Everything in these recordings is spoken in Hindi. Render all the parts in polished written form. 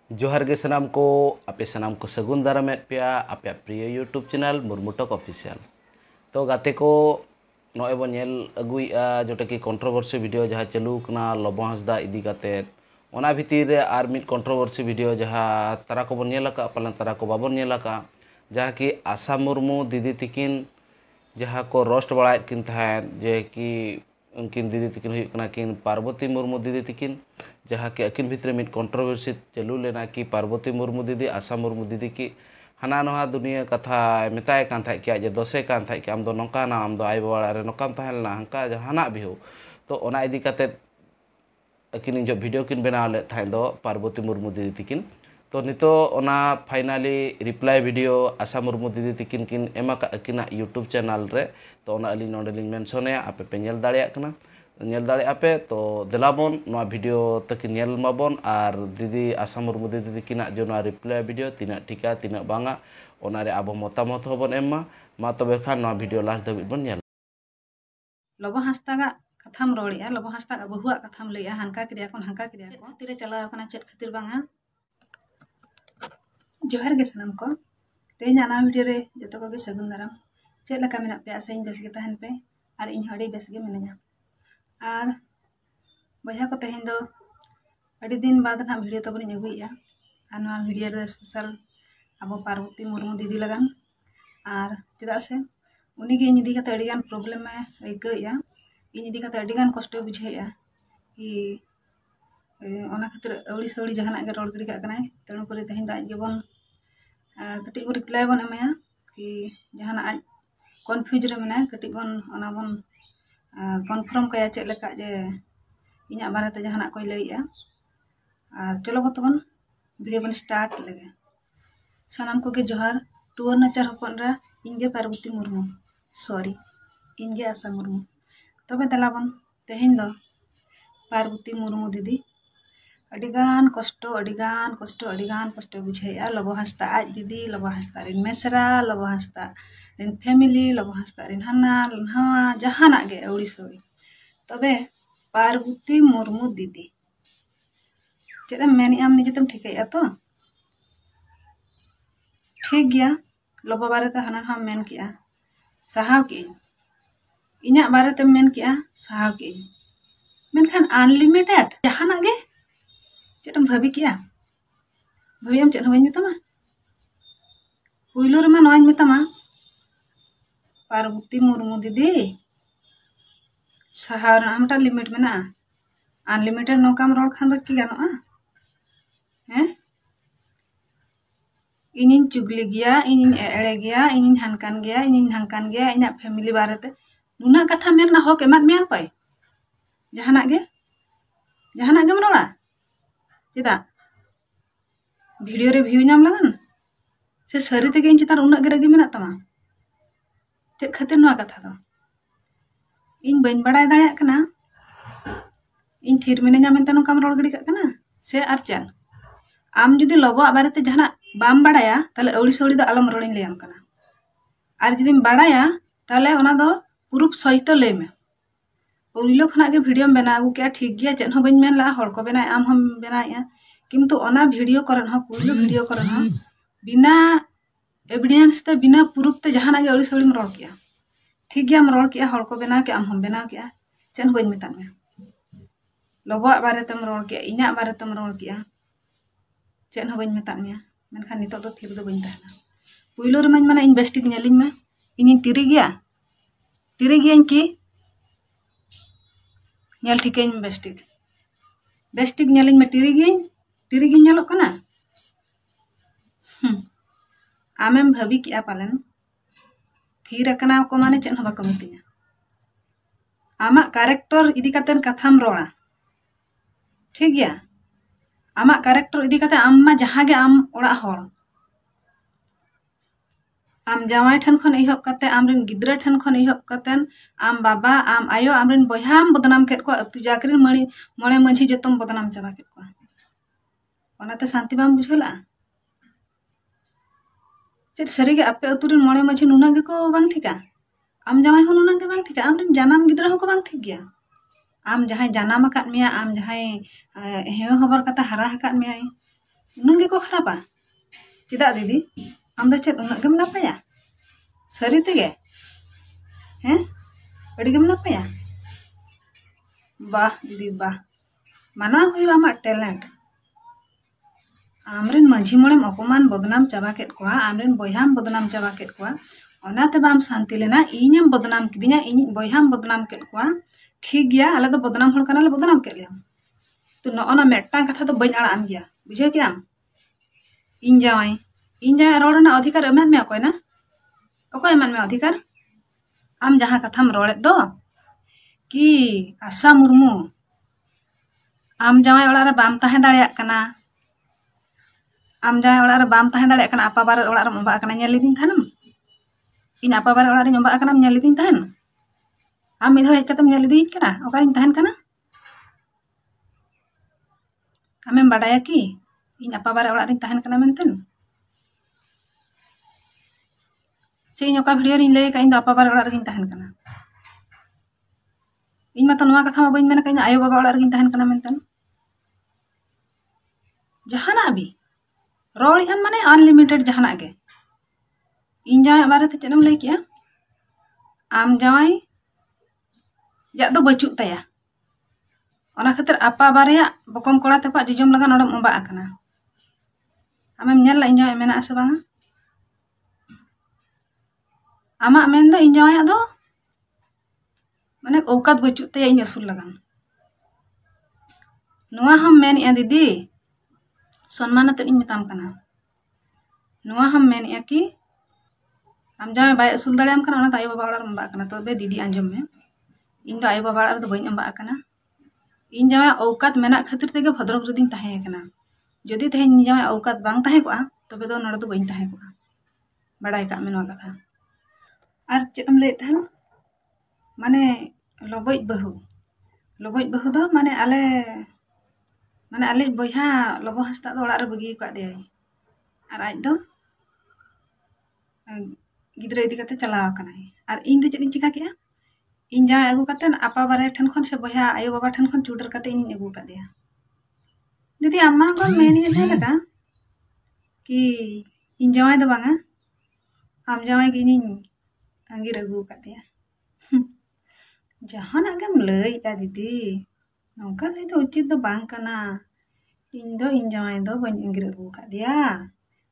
जोहार गे सनाम को आपे सनाम को सगुन दारामेद पेया आपे प्रिय यूट्यूब चैनल मुर्मुटक ऑफिशियल तो गाते को नॉय बन नेल अगुइया जोटा कि कंट्रोवर्सी वीडियो जहाँ चालू कना लबो हांसदा इदी काते ओना भितिर रे आर मिड कंट्रोवर्सी वीडियो जहाँ तारा को बन नेलका पालन तारा को बाबन नेलका जहाँ कि आशा मुर्मू दीदी तिकिन जहाँ को रोस्ट बड़ाएद किन तहन जे कि उनकिन दीदी तिकिन हुई कना किन पार्वती मुर्मू दीदी तिकिन जहाँ कि अकिन भितर मिड कंट्रोवर्सी चालू लेना कि पार्वती मुर्मू दीदी आशा मुर्मू दीदी की हाना नहा दुनिया कथा मेताय कान थाय कि जे दोसे कान थाय कि आम दो नोका ना आम दो आय बाबा रे नोकाम तहलना हंका जहाना भी हो तो ओना इदी काते अकिन जो वीडियो किन बनाव ले थाय दो पार्वती मुर्मू दीदी तिकिन तो नितो ओना फाइनली रिप्लाई वीडियो आशा मुर्मू दीदी तिकिन किन एमा अकिना यूट्यूब चैनल रे तो ओना अली नोडलिंग मेंशन आपे पे नेल दाड़िया कना नेल दाड़िया पे तो देलाबन नोआ वीडियो तकिन नेल माबन और दीदी आशा मुर्मू दीदी तिकिना जो नोआ रिप्लाई वीडियो तिना ठीका तिना बांगा ओना रे आबो मतामत होबन एमा मा तबे खान नोआ वीडियो लास्ट धाबित बन नेल लबो हांसदा कथाम रोड़िया लबो हांसदा बहुआ कथाम लैया हानका किदिया कोन हानका किदिया को खातिर चलाव कना चेत खातिर बांगा जोहार गे सनाम को तेज आना वीडियो रे जतो को गे सगुन दाराम चेत लका मेना पे आसे इन बेस गे तहन पे और इन हड़ी बेस गे मिनया और बया को तहन दो अड़ी दिन बाद ना वीडियो तो बनी अगुइया और नवा वीडियो रे स्पेशल अब पार्वती मुर्मू दीदी लगान और चेदा से उनी गे इन इदी कते अड़िगान प्रॉब्लम में अइकइया इन इदी कते अड़िगान कष्ट बुझेया कि ओना खातिर अवड़ी सवड़ी जहाना गे रोड गिड़ी का कनाय तेणु करे तहन दा गेबन कटी बो रिप्लाई बन एमया कि जहाना आज कन्फ्यूज रे मना कटी बन ओना बन कन्फर्म कया चेक लेका जे इना बारे ते जहाना कोई लइया और चलो बतबन वीडियो बन स्टार्ट लगे सनाम को गे जोहार टूर नचार हपन रा इनगे पार्वती मुर्मू सॉरी इनगे आशा मुर्मू तबे दलाबन तेहन दो पार्वती मुर्मू दीदी अडिगान कष्ट बुझेया लबो हांसदा आज दीदी लबो हांसदा रिन मेसरा लबो हांसदा रिन फैमिली लबो हांसदा रिन हाना हावा जहाना गे अवड़ी सवड़ी तबे पार्वती मुर्मू दीदी चेदा मेनी आम निजेतम ठिकैया तो ठीक गया लबो बारे ते हाना हम मेन किया सहाव के इना बारे ते मेन किया सहाव के मेनखान अनलिमिटेड जहाना गे चेतम भाभी किया भाभी हम चेत हवኝ मेतामा पुइलो रेमा नोआኝ मेतामा पार्वती मुर्मू दीदी सहाव आमटा लिमिट मेना अनलिमिटेड नोकाम रोड खान दो की गानोआ हैं इनिन चुगली गया इनिन एड़े गया इनिन हानकान गया इना फैमिली बारेते नुना कथा मेरना हक एमाद मेया पाई जहाना गे हम रोड़ा चेदा वीडियो रे व्यू नाम लगन से सरी तेगे इन चितान उना गे रगी मेना तमा चेद खातिर नोआ कथा दो इन बइन बड़ाय दाड़िया कना इन थिर मिनेजा मेनते नोकाम रोड़ गिड़ी कना से आर चल आम जुदी लबो बारेते जहाना बाम बड़ाया ताले अवड़ी सवड़ी दो आलम रोड़िन लेयाम कना आर जुदीम बड़ाया ताले ओना दो प्रूफ सहित लय में उइलो खना गे वीडियो बना आगु के ठीक गया चेन हो बइन मेन ला हड़ को बना आम हम बनाया किंतु ओना वीडियो करन ह पुइलो वीडियो करन ह बिना एविडेंस ते बिना प्रूफ ते जहाना गे अवड़ी सवड़ी रोड़ किया ठीक गया हम रोड़ किया हड़ को बना के आम हम बना किया चेन बइन मेता में लबो बारे तम रोड़ किया इना बारे तम रोड़ किया चेन हो बइन मेता में मेनखान नितो तो थिर दो बइन तहना पुइलो रे माने इन बेस्टिक नेलिन में इन टिरी गया की नेल ठिकेन बेस्टिक नेलिन में टिरी गी नेलो कना आमेम भाभी किया पालन थीर कना को माने चेन हबा कमितिना आमा कैरेक्टर इदी कातेन कथाम रोड़ा ठीक गया आमा कैरेक्टर इदी काते आम मा जहां गे आम ओड़ा होड़ आम जावाई ठन खन इहब काते आमरिन गिद्रा ठन खन इहब कातेन आम बाबा आम आयो आमरिन बहाम बदनाम केत को अतु जाकरिन मणे मंझी जतम बदनाम चाबा केत को ओनाते शांति बाम बुझला चेत सरीगे आपे अतुरिन मणे मंझी नुना गे को बांग ठिका आम जावाई हो नुना गे बांग ठिका आमरिन जानाम गिद्रा हो को बांग ठिक गया आम जहां जानाम आकात मिया आम जहां हेव हबर कता हरा हकात मिया unang geko kharapa cedak didi am do chet unang gem napaya sari tege adi gem napaya bah didi bah mana huyu amak talent amrin manjhi molem अपमान बदनाम चाबा केत कोआ आमरिन बोयहाम बदनाम चाबा केत कोआ ओनाते बाम शांति लेना इñam बदनाम किदिया इñ बोयहाम बदनाम केत कोआ ठीक गया आले तो बदनाम होल कनाले बदनाम केत लिया तो नोना मेटटांग कथा तो बइन आड़ा आम गया बुझे क्या इñ जावाई रोड़ना अधिकार एमान में अकोय ना अकोय एमान में अधिकार आम जहां कथाम रोड़ेत दो कि आशा मुर्मू आम जावाई ओड़ा रे बाम ताहे दाड़ेयाक कना आम जाए ओड़ा रे बाम ताहे दाड़ेयाक कना आपा बार ओड़ा रे ओंबा कना ñel लिदिन थानम इन आपा बार ओड़ा रे ओंबा कना ñel लिदिन थान आम मिद हेज कतम ñel लिदिन कना ओकारिन ताहन कना आमेम बाडाया कि इन आपा बार ओड़ा रिन ताहन कना मेनतेन से इन ओका वीडियो रिन लay का इन आपा बार ओड़ा रिन ताहन कना इन मातो नोवा कथा मा बइन मेना का इन आयो बाबा ओड़ा रिन ताहन कना मेनतेन जहाना भी रोल हम माने अनलिमिटेड जहाना के इन जाए बारे ते चेनम लay किया आम जावाई या दो बचुक तया ओना खातिर आपा बारेया बकम कोड़ा तको जुजम लगा नोडम ओंबा आकना आमेम ñel ला इन जाए मेना आसे बांगा आमा मेन दो इन जाए दो माने औकात बचुक तया इन असूल लगान नोआ हम मेन या दीदी सम्मान ते इन मिताम कना नोआ हम मेन या कि आम जाए बाय असूल दाड़ेयाम कना ओना तायो बाबा ओड़ा ओंबा कना तबे दीदी आंजम में इन दो आयो बाबा ओड़ा दो बइन ओंबा कना इन जाए औकात मेना खातिर तेगे भद्रक रदिन ताहे कना जदि तेहे इन जाए औकात बांग ताहे कोआ तबे दो नोडे दो बइन ताहे कोआ बाडाय का मेनवा कथा आर चेम लay थान माने लबोज बहु दो माने आले बोहा लबो हस्ता दो ओड़ा रे बगी का दे आर आज दो गिद्रा इदी कते चलाव कनाय आर इन दो चेदिन चिका किया इन जाए अगु कते आपा बारे ठन खन से बोहा आयो बाबा ठन खन चुडर कते इन अगु का दिया दीदी अम्मा को मेनी दे लगा कि इन जाए दो बांगा आम जाए कि इन अंगिर अगु का दिया जहाना गम लय आ दीदी नौका लय तो उचित दो बांग कना इन जाए दो बन अंगिर अगु का दिया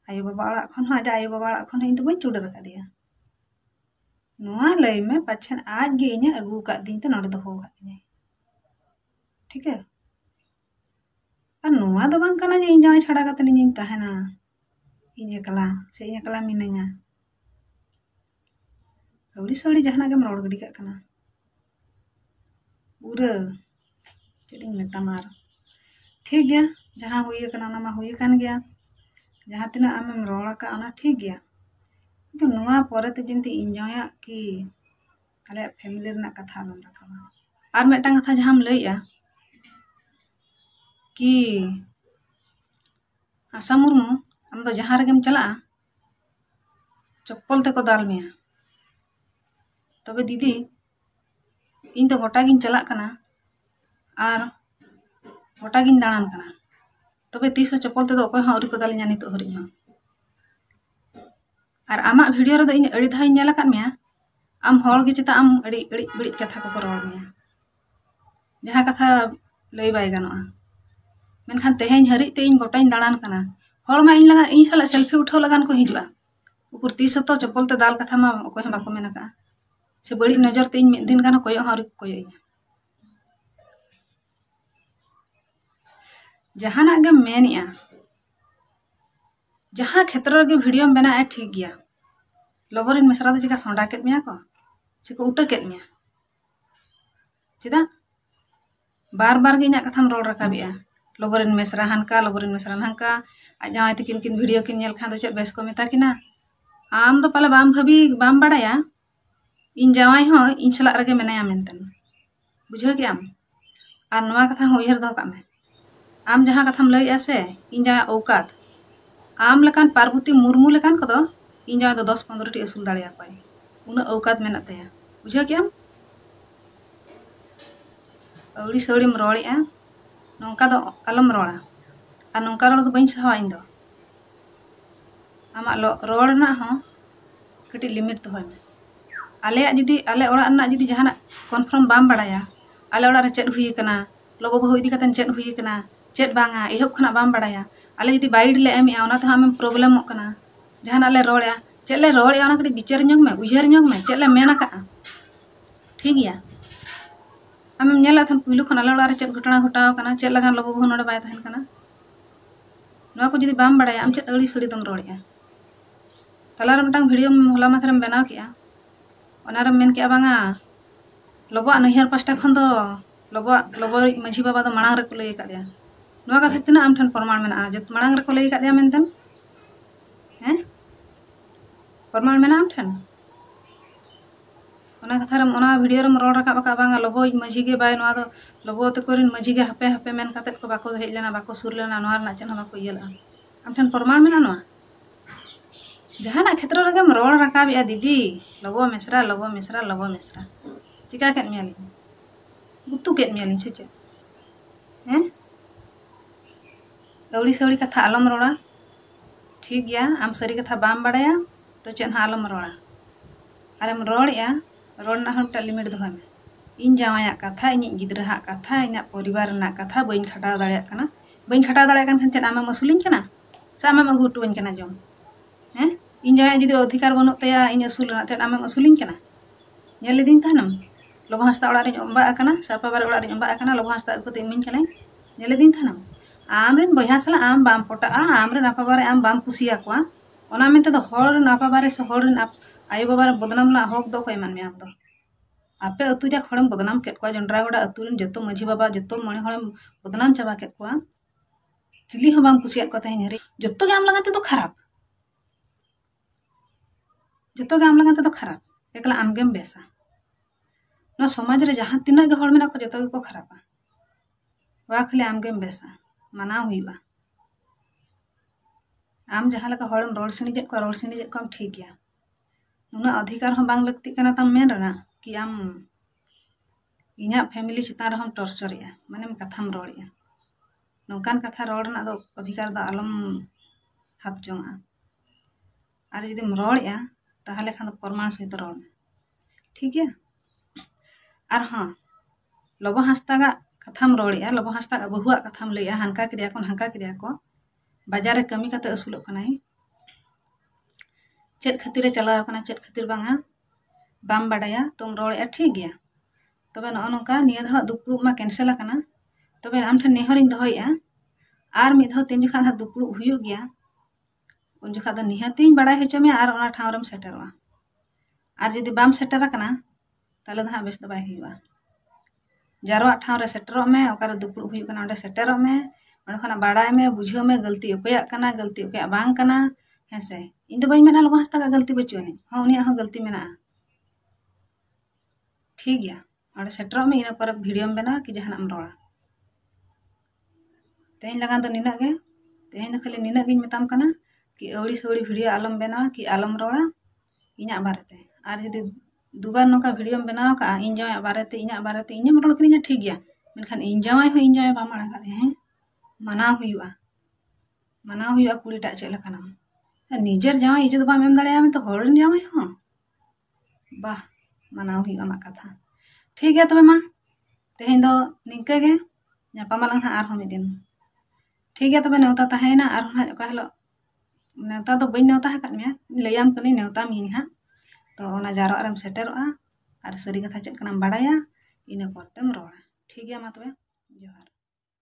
आयो बाबा ओड़ा खन हा जा आयो बाबा ओड़ा खन इन तो बन चुडर का दिया नोआ लय में पछन आज गे इने अगु का दिन तो नोडे दो हो का दिने ठीक है और नोआ दो बांग कना जे इन जाए छाड़ा कते इन ताहेना इन एकला मिनैया अवड़ी सड़ी जहाना गम रोड गडी का कना पूरा चलिंग मेतामार ठीक गया जहां हुई कना ना मा हुई कान गया जहां तिना आमेम रोड़ा का ओना ठीक गया तो नोआ पोरेते जिमती इंजॉया कि आले फैमिली रना कथा लम रखा आर मेटांग कथा जहां लैया कि आशा मुर्मू आम दो जहां रेगेम चला चप्पल ते को दाल मिया तबे दीदी इन तो गोटा गिन चला कना आर गोटा गिन दाड़ान कना तबे तीसो चप्पल ते दो कोय हां उरी को दाल जानी तो हरि हां आर आमा वीडियो रे दो इन अड़ी धाई नेला कान मिया आम होल गे चिता आम अड़ी बड़ी कथा को रोड़ मिया जहां कथा लय बाय गानोआ मेनखान तेहेन हरि ते इन गोटा इन दाड़ान कना होल मा इन लगा इन साला सेल्फी उठाव लगान को हिजुआ ऊपर तीसो तो चप्पल ते दाल कथा मा कोय बाको मेना का से बड़ी नजर ते इन मिद दिन गाना कोयो हां कोयो इन जहाना गे मेनिया जहां क्षेत्र रे वीडियो में बना ठीक गया लबरिन मेसरा तो चिका सोंडा केत मिया को चिको उटा केत मिया चिदा बार बार गे इना कथाम रोल रकाबिया लबरिन मेसरा हनका आज जाय ते किन वीडियो किन नेल खान दो चेत बेस को मेता किना आम दो पाले बाम भाबी बाम बाडाया इन जावाई हो इन सला रगे मेनाया मेनतन बुझो के आम आर नवा कथा हो उयहर दो का में आम जहां कथाम लय आसे इन जाय औकात आम लेकान पार्वती मुर्मू लेकान को दो इन जाय दो 10-15 टी असूल दाड़िया पाए उन औकात मेना तया बुझो के आम अवड़ी सौड़ी रोड़िया नौका दो अलम रोड़ा ar nongka rol do bain sahawa ᱤᱧ ᱫᱚ amak rol rena ho kati limit dohoy me aleyak judi ale orak rena judi jahanak confirm bam badaya ale orak re chet hui kana lobo bahu idi katen chet hui kana chet banga ehop khona bam badaya ale judi baid le em ya ona to amem problem ok kana jahan ale rol ya chet le rol ya ona kati bicar nyok me ujar nyok me chet le mena ka ठीक गया amem nyela than puilu khona ale orak re chet ghotana ghotaw kana chet lagan lobo bahu node bai tahen kana noa ko judi bam badaya am chet ali suri dom rol ya talar metang video hola mathrem benaw kiya onar men kiya banga lobo anhiyar pasta khon do lobo maji baba do manang re ko lay ka dia noa katha tina am than porman mena jot manang re ko lay ka dia menten porman mena am than ona katha ram ona video ram rol rakab ka banga lobo maji ge bai noa do lobo te korin maji ge hape men katet ko bako hej lena bako sur lena noa na chen bako yela am than porman mena noa jahan क्षेत्र रगम रोल रकाब या दीदी लोगो मेसरा चिका केट मियाली गुत्तु केट मियाली से अवड़ी सवड़ी कथा आलम रोड़ा ठीक गया आम सरी कथा बाम बड़ाया तो चेन आलम रोड़ा अरेम रोड़ या रोड़ ना हम लिमिट दो में इन जावाया कथा इन गिद्रा कथा इन परिवार ना कथा बइन खटाव दाड़िया कना बइन खटाव दाड़िया कन चेन आमे मसुलिन कना सा आमे अगुटुन कना जम इन जाए जुदी अधिकार बनो तया इन असूल रे आमे असूलिन कना नेल दिन थानम लोबो हस्ता ओड़ा रे अम्बा आकना सापा बार ओड़ा रे अम्बा आकना लोबो हस्ता को इमिन कना नेल दिन थानम आमरेन बया सला आम बाम पटा आमरे नापा बारे आम बाम कुसिया को ओना मेते दो होर नापा बारे से होर आयो बाबा रे बदनाम ना हक दो कोई मान मे आम दो आपे अतु जा खड़म बदनाम केत को जंडरागोड़ा अतु रेन जतो मझी बाबा जतो मणे हड़म बदनाम चाबा केत को चिली हो बाम कुसिया को तहिन हरे जतो के आम लगाते तो खराब जतो के आम लगाते तो खराब एकला आमगेम बेसा न समाज रे जहां तिना गे हड़ मेना को जतो को खराबा वा खाली आमगेम बेसा माना हुईबा आम जहां लका हड़म रोड सिनी जेत को आम ठीक गया नुना अधिकार हम बांग लगती कना तम मेन रना कि आम इना फैमिली चितान रहम टॉर्चर या माने कथाम रोड़िया नौकान कथा रोड ना दो अधिकार दा आलम हाथ जोंगा आर जदि रोड़िया ताहले खान प्रमाण सहित रोड़ ठीक है आर हाँ लोबो हस्ता कथाम रोड़िया लोबो हस्ता बहुआ कथाम लैया हानका किदिया को बाजार रे कमी कते असुलो कनाई चेत खातिर चलाव कना चेत खातिर बांगा बाम बाडाया तुम रोड़िया ठीक गया तबे न नोका निया धा दुपुड़ मा कैंसिल कना तबे आम ठन नेहरिन दहोया आर मिद धा तीन जुखा धा दुपुड़ हुयो गया उन जुखा द निहाती बड़ाई हेचमे आर ओना ठावरम सेटरवा आर जदि बाम सेटर कना ताले धा बेस द बाय हुआ जारवा ठाव रे सेटर में ओकर दुपुड़ हुयो कना ओंडे सेटर में ओंडे खना बाड़ाई में बुझियो में गलती ओकया कना गलती ओकया बांग कना हेसे इन दो बाई मेना लोबो हस्ता का गलती बचुने हां उनिया हो गलती मेना ठीक गया और सेटर में इना पर वीडियो में बना कि जहां हम रोड़ा तेन लगा तो निना गे तेन तो खाली निना गिन मेताम कना कि अवड़ी सवड़ी वीडियो आलम बना कि आलम रोड़ा इना बारेते आर जदि दुबार नोका वीडियो में बनाव का इन जाय बारेते इना रोड़ किना ठीक गया मेनखान इन जाय बा माड़ा का हैं मानाव हुआ कुड़ीटा चेला कना निजर जाय इज्जत बा मेम दाड़िया में तो होरन जाय हो बा मानाव हुआ मा कथा ठीक है तबे मा तेहें दो निंका गे नापामालां ना आर हम दिन ठीक है तबे नेवता ताहेना आर ना का हलो नेवता तो बई नेवता हकत मे लैयाम कनी नेवता मिन हा तो ओना जारो आरम सेटरोआ आर सरी कथा चेत कनाम बाड़ाया इना परतेम रोड़ा ठीक है मा तबे जोहार।